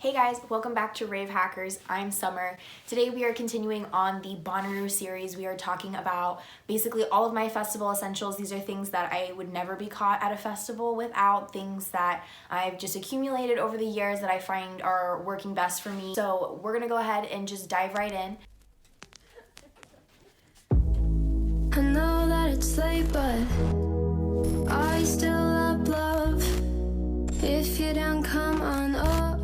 Hey guys, welcome back to Rave Hackers. I'm Summer. Today we are continuing on the BONNAROO series. We are talking about basically all of my festival essentials. These are things that I would never be caught at a festival without, things that I've just accumulated over the years that I find are working best for me. So we're gonna go ahead and just dive right in. I know that it's late, but I still love love. If you don't come on up.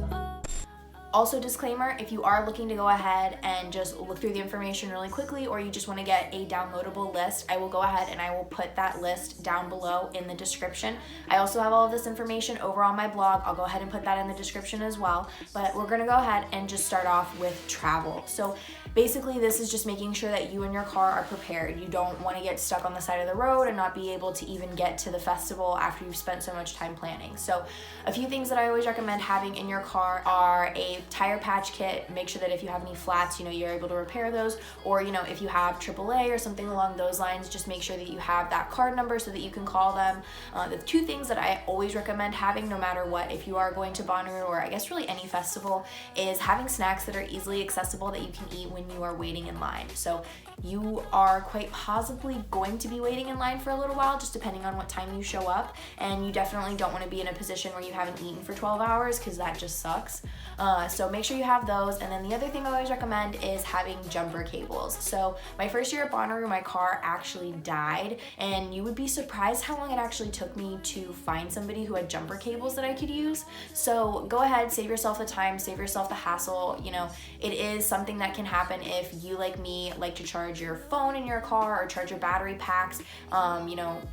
Also, disclaimer, if you are looking to go ahead and just look through the information really quickly, or you just want to get a downloadable list, I will go ahead and I will put that list down below in the description. I also have all of this information over on my blog. I'll go ahead and put that in the description as well. But we're going to go ahead and just start off with travel. So basically, this is just making sure that you and your car are prepared. You don't want to get stuck on the side of the road and not be able to even get to the festival after you've spent so much time planning. So a few things that I always recommend having in your car are a tire patch kit. Make sure that if you have any flats, you're able to repair those, or if you have AAA or something along those lines, just make sure that you have that card number so that you can call them. The two things that I always recommend having no matter what, if you are going to BONNAROO, or I guess really any festival, is having snacks that are easily accessible that you can eat when you are waiting in line. So you are quite possibly going to be waiting in line for a little while, just depending on what time you show up, and you definitely don't want to be in a position where you haven't eaten for 12 hours because that just sucks. So make sure you have those. And then the other thing I always recommend is having jumper cables. So my first year at BONNAROO, my car actually died, and you would be surprised how long it actually took me to find somebody who had jumper cables that I could use. So go ahead, save yourself the time, save yourself the hassle. It is something that can happen if you, like me, like to charge your phone in your car or charge your battery packs.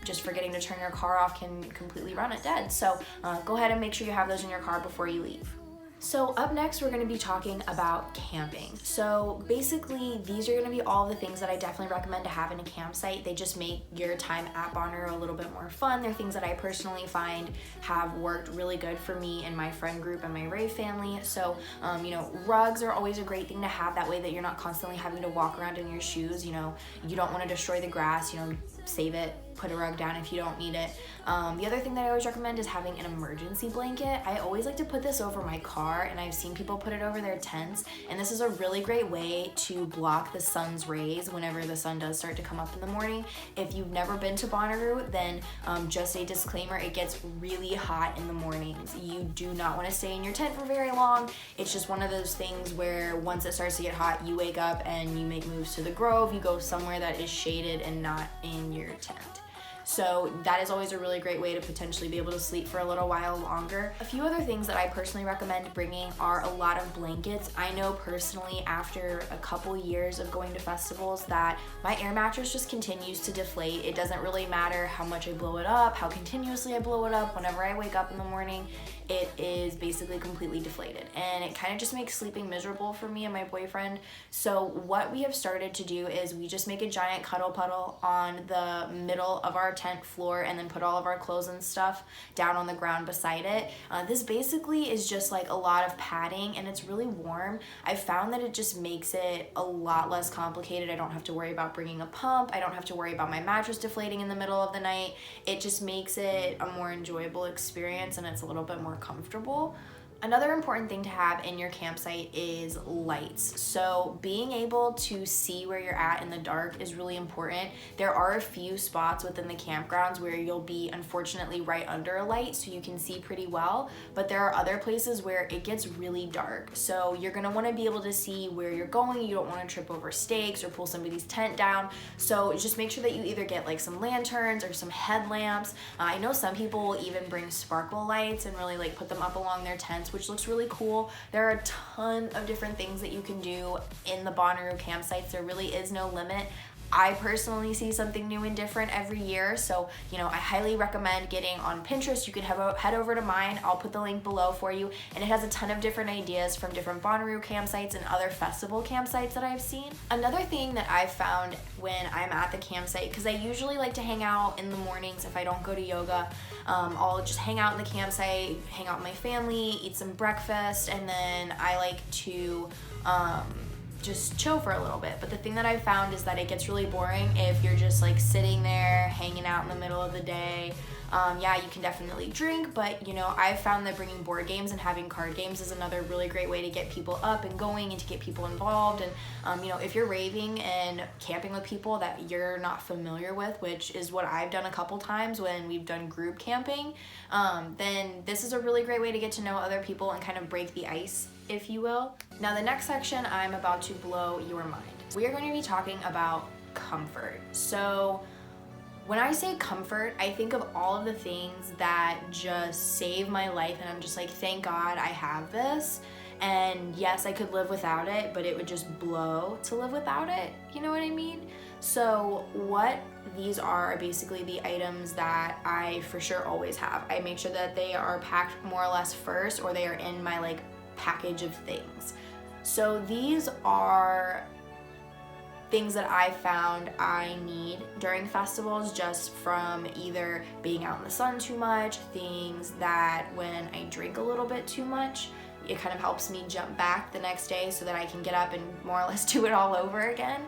Just forgetting to turn your car off can completely run it dead. So go ahead and make sure you have those in your car before you leave. So up next, we're going to be talking about camping. So basically, these are going to be all the things that I definitely recommend to have in a campsite. They just make your time at BONNAROO a little bit more fun. They're things that I personally find have worked really good for me and my friend group and my rave family. So, rugs are always a great thing to have. That way that you're not constantly having to walk around in your shoes. You don't want to destroy the grass, save it. Put a rug down if you don't need it. The other thing that I always recommend is having an emergency blanket. I always like to put this over my car, and I've seen people put it over their tents, and this is a really great way to block the sun's rays whenever the sun does start to come up in the morning. If you've never been to BONNAROO, then just a disclaimer, it gets really hot in the mornings. You do not want to stay in your tent for very long. It's just one of those things where once it starts to get hot, you wake up and you make moves to the grove, you go somewhere that is shaded and not in your tent. So that is always a really great way to potentially be able to sleep for a little while longer. A few other things that I personally recommend bringing are a lot of blankets. I know personally after a couple years of going to festivals that my air mattress just continues to deflate. It doesn't really matter how much I blow it up, how continuously I blow it up. Whenever I wake up in the morning, it is basically completely deflated, and it kind of just makes sleeping miserable for me and my boyfriend. So what we have started to do is we just make a giant cuddle puddle on the middle of our tent floor and then put all of our clothes and stuff down on the ground beside it. This basically is just like a lot of padding, and it's really warm. I've found that it just makes it a lot less complicated. I don't have to worry about bringing a pump. I don't have to worry about my mattress deflating in the middle of the night. It just makes it a more enjoyable experience, and it's a little bit more comfortable. Another important thing to have in your campsite is lights. So being able to see where you're at in the dark is really important. There are a few spots within the campgrounds where you'll be unfortunately right under a light so you can see pretty well, but there are other places where it gets really dark. So you're gonna wanna be able to see where you're going. You don't wanna trip over stakes or pull somebody's tent down. So just make sure that you either get like some lanterns or some headlamps. I know some people will even bring sparkle lights and really put them up along their tents, which looks really cool. There are a ton of different things that you can do in the BONNAROO campsites. There really is no limit. I personally see something new and different every year, so I highly recommend getting on Pinterest. You can head over to mine. I'll put the link below for you, and it has a ton of different ideas from different BONNAROO campsites and other festival campsites that I've seen. Another thing that I've found when I'm at the campsite, because I usually like to hang out in the mornings if I don't go to yoga, I'll just hang out in the campsite, hang out with my family, eat some breakfast, and then I like to just chill for a little bit. But the thing that I found is that it gets really boring if you're just sitting there hanging out in the middle of the day. Yeah, you can definitely drink, but you know, I've found that bringing board games and having card games is another really great way to get people up and going and to get people involved. And you know, if you're raving and camping with people that you're not familiar with, which is what I've done a couple times when we've done group camping, then this is a really great way to get to know other people and kind of break the ice, if you will. Now the next section, I'm about to blow your mind. We are going to be talking about comfort. So when I say comfort, I think of all of the things that just save my life, and I'm just like, thank God I have this. And yes, I could live without it, but it would just blow to live without it. You know what I mean? So what these are basically the items that I for sure always have. I make sure that they are packed more or less first, or they are in my like package of things. So these are things that I found I need during festivals, just from either being out in the sun too much, things that when I drink a little bit too much, it kind of helps me jump back the next day so that I can get up and more or less do it all over again.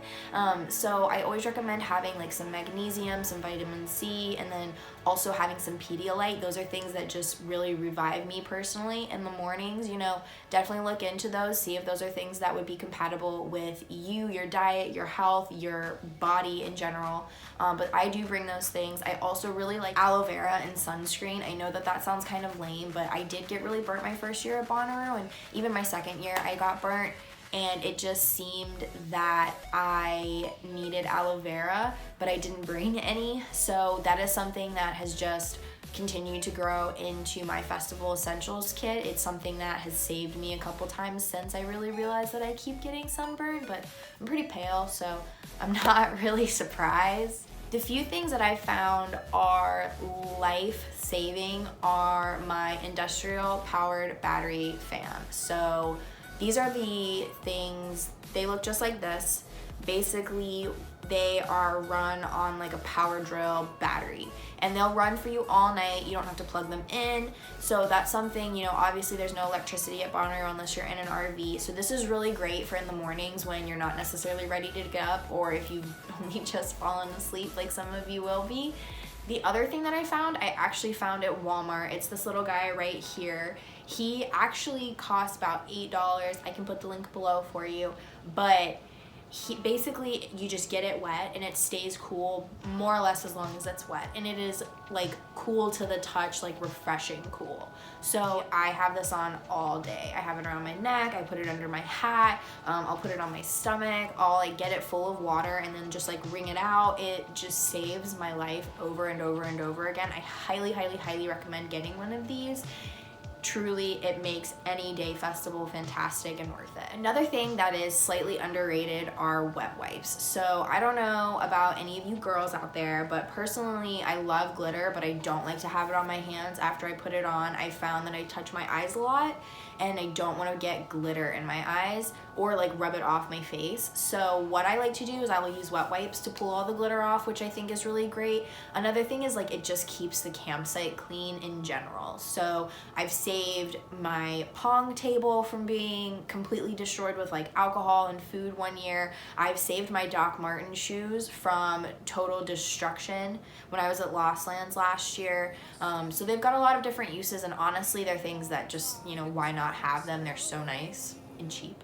So I always recommend having like some magnesium, some vitamin C, and then also having some Pedialyte. Those are things that just really revive me personally in the mornings. You know, definitely look into those, see if those are things that would be compatible with you, your diet, your health, your body in general. But I do bring those things. I also really like aloe vera and sunscreen. I know that that sounds kind of lame, but I did get really burnt my first year at BONNAROO, and even my second year I got burnt, and it just seemed that I needed aloe vera, but I didn't bring any. So that is something that has just continued to grow into my festival essentials kit. It's something that has saved me a couple times since I really realized that I keep getting sunburned, but I'm pretty pale, so I'm not really surprised. The few things that I found are life-saving are my industrial powered battery fan. So these are the things, they look just like this. Basically, they are run on like a power drill battery, and they'll run for you all night. You don't have to plug them in. So that's something, you know, obviously there's no electricity at BONNAROO unless you're in an RV. So this is really great for in the mornings when you're not necessarily ready to get up, or if you've only just fallen asleep like some of you will be. The other thing that I found, I actually found at Walmart. It's this little guy right here. He actually costs about $8. I can put the link below for you, but basically you just get it wet and it stays cool more or less as long as it's wet, and it is like cool to the touch, like refreshing cool. So I have this on all day. I have it around my neck, I put it under my hat, I'll put it on my stomach, I'll like get it full of water and then just like wring it out. It just saves my life over and over and over again. I highly recommend getting one of these. Truly, it makes any day festival fantastic and worth it. Another thing that is slightly underrated are wet wipes. So I don't know about any of you girls out there, but personally I love glitter, but I don't like to have it on my hands after I put it on. I found that I touch my eyes a lot, and I don't want to get glitter in my eyes or like rub it off my face. So what I like to do is I will use wet wipes to pull all the glitter off, which I think is really great. Another thing is like it just keeps the campsite clean in general. So I've saved my pong table from being completely destroyed with like alcohol and food one year. I've saved my Doc Marten shoes from total destruction when I was at Lost Lands last year. So they've got a lot of different uses, and honestly they're things that just, you know, why not have them? They're so nice and cheap.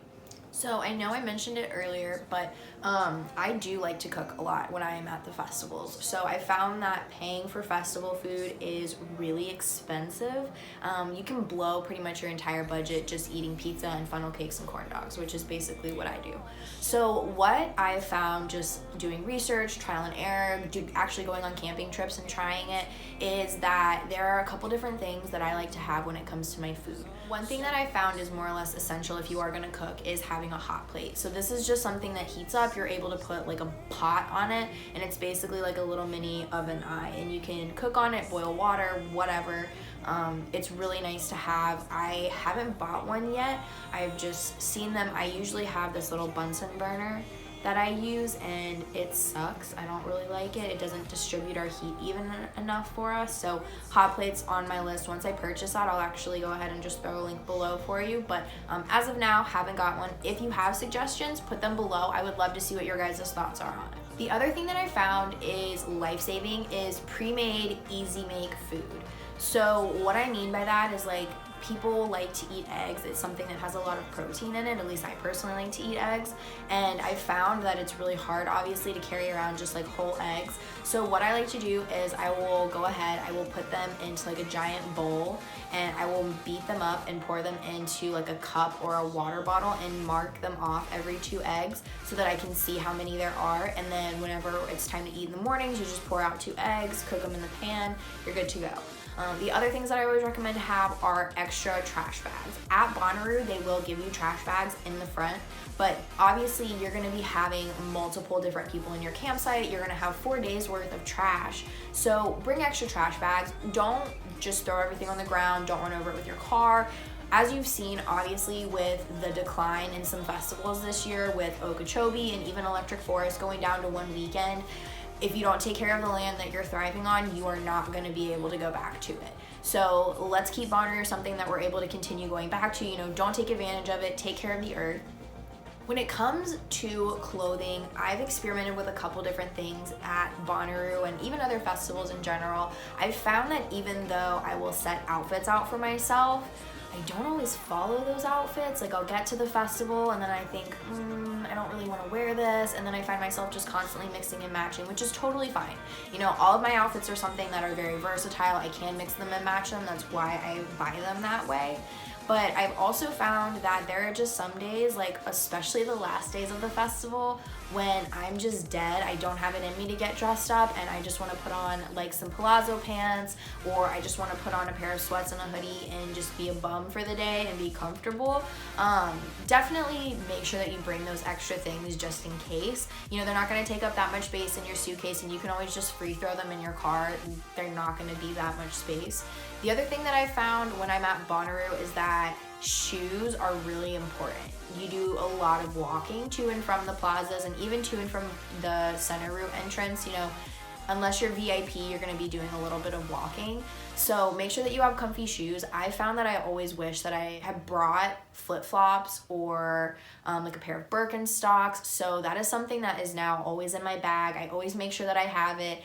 So I know I mentioned it earlier, but I do like to cook a lot when I am at the festivals. So I found that paying for festival food is really expensive. You can blow pretty much your entire budget just eating pizza and funnel cakes and corn dogs, which is basically what I do. So what I found just doing research, trial and error, actually going on camping trips and trying it, is that there are a couple different things that I like to have when it comes to my food. One thing that I found is more or less essential if you are gonna cook is having a hot plate. So this is just something that heats up. You're able to put like a pot on it, and it's basically like a little mini oven eye, and you can cook on it, boil water, whatever. It's really nice to have. I haven't bought one yet. I've just seen them. I usually have this little Bunsen burner that I use, and it sucks. I don't really like it. It doesn't distribute our heat even enough for us. So hot plates on my list. Once I purchase that, I'll actually go ahead and just throw a link below for you. But as of now, haven't got one. If you have suggestions, put them below. I would love to see what your guys' thoughts are on it. The other thing that I found is life-saving is pre-made, easy-make food. So what I mean by that is like people like to eat eggs. It's something that has a lot of protein in it. At least I personally like to eat eggs. And I found that it's really hard, obviously, to carry around just like whole eggs. So what I like to do is I will go ahead, I will put them into like a giant bowl and I will beat them up and pour them into like a cup or a water bottle and mark them off every 2 eggs so that I can see how many there are. And then whenever it's time to eat in the mornings, you just pour out 2 eggs, cook them in the pan, you're good to go. The other things that I always recommend to have are extra trash bags. At BONNAROO, they will give you trash bags in the front, but obviously you're gonna be having multiple different people in your campsite. You're gonna have 4 days worth of trash. So bring extra trash bags. Don't just throw everything on the ground. Don't run over it with your car. As you've seen, obviously, with the decline in some festivals this year with Okeechobee and even Electric Forest going down to 1 weekend, if you don't take care of the land that you're thriving on, you are not going to be able to go back to it. So let's keep BONNAROO something that we're able to continue going back to. You know, don't take advantage of it. Take care of the earth. When it comes to clothing, I've experimented with a couple different things at BONNAROO and even other festivals in general. I've found that even though I will set outfits out for myself, I don't always follow those outfits. Like I'll get to the festival and then I think, I don't really want to wear this. And then I find myself just constantly mixing and matching, which is totally fine. You know, all of my outfits are something that are very versatile. I can mix them and match them. That's why I buy them that way. But I've also found that there are just some days, like especially the last days of the festival, when I'm just dead, I don't have it in me to get dressed up and I just want to put on like some palazzo pants, or I just want to put on a pair of sweats and a hoodie and just be a bum for the day and be comfortable. Definitely make sure that you bring those extra things just in case. You know, they're not going to take up that much space in your suitcase and you can always just free throw them in your car. They're not going to be that much space. The other thing that I found when I'm at BONNAROO is that shoes are really important. You do a lot of walking to and from the plazas and even to and from the Untitled entrance. You know, unless you're VIP, you're going to be doing a little bit of walking. So make sure that you have comfy shoes. I found that I always wish that I had brought flip-flops or like a pair of Birkenstocks. So that is something that is now always in my bag. I always make sure that I have it.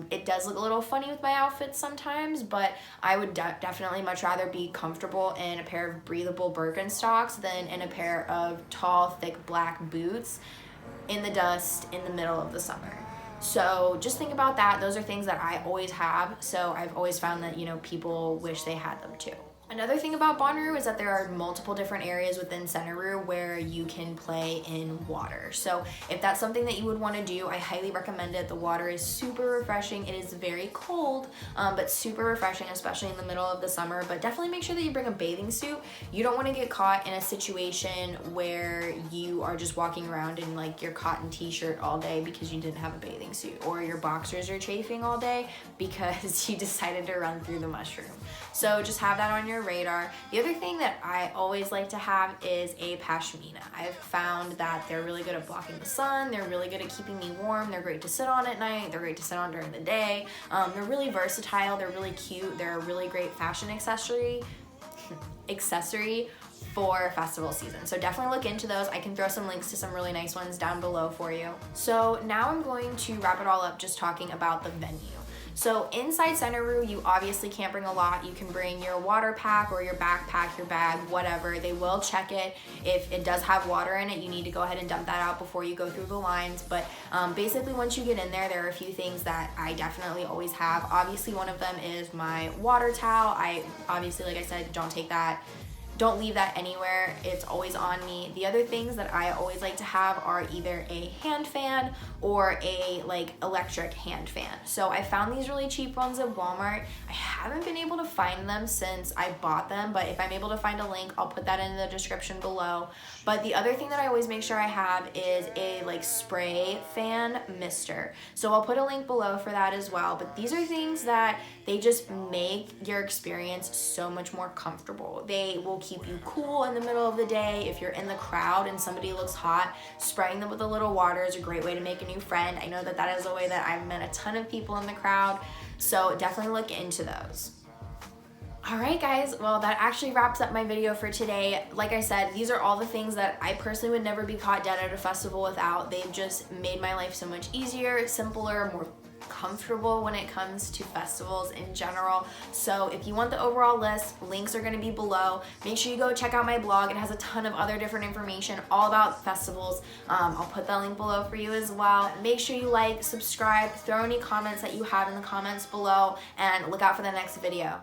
It does look a little funny with my outfits sometimes, but I would definitely much rather be comfortable in a pair of breathable Birkenstocks than in a pair of tall, thick black boots in the dust in the middle of the summer. So just think about that. Those are things that I always have. So I've always found that, you know, people wish they had them too. Another thing about BONNAROO is that there are multiple different areas within Untitled where you can play in water. So if that's something that you would want to do, I highly recommend it. The water is super refreshing. It is very cold, but super refreshing, especially in the middle of the summer. But definitely make sure that you bring a bathing suit. You don't want to get caught in a situation where you are just walking around in like your cotton t-shirt all day because you didn't have a bathing suit, or your boxers are chafing all day because you decided to run through the mushroom. So just have that on your radar. The other thing that I always like to have is a pashmina. I've found that they're really good at blocking the sun. They're really good at keeping me warm. They're great to sit on at night. They're great to sit on during the day. They're really versatile. They're really cute. They're a really great fashion accessory for festival season. So definitely look into those. I can throw some links to some really nice ones down below for you. So now I'm going to wrap it all up just talking about the venue. So inside Untitled, you obviously can't bring a lot. You can bring your water pack or your backpack, your bag, whatever. They will check it. If it does have water in it, you need to go ahead and dump that out before you go through the lines. But basically once you get in there are a few things that I definitely always have. Obviously one of them is my water towel. I obviously, like I said, don't leave that anywhere. It's always on me. The other things that I always like to have are either a hand fan or a like electric hand fan. So I found these really cheap ones at Walmart. I haven't been able to find them since I bought them, but if I'm able to find a link, I'll put that in the description below. But the other thing that I always make sure I have is a like spray fan mister. So I'll put a link below for that as well. But these are things that they just make your experience so much more comfortable. They will keep you cool in the middle of the day. If you're in the crowd and somebody looks hot, spraying them with a little water is a great way to make a new friend. I know that that is a way that I've met a ton of people in the crowd, so definitely look into those. Alright guys, well that actually wraps up my video for today. Like I said, these are all the things that I personally would never be caught dead at a festival without. They've just made my life so much easier, simpler, more comfortable when it comes to festivals in general. So if you want the overall list, links are going to be below. Make sure you go check out my blog. It has a ton of other different information all about festivals. I'll put that link below for you as well. Make sure you like, subscribe, throw any comments that you have in the comments below, and look out for the next video.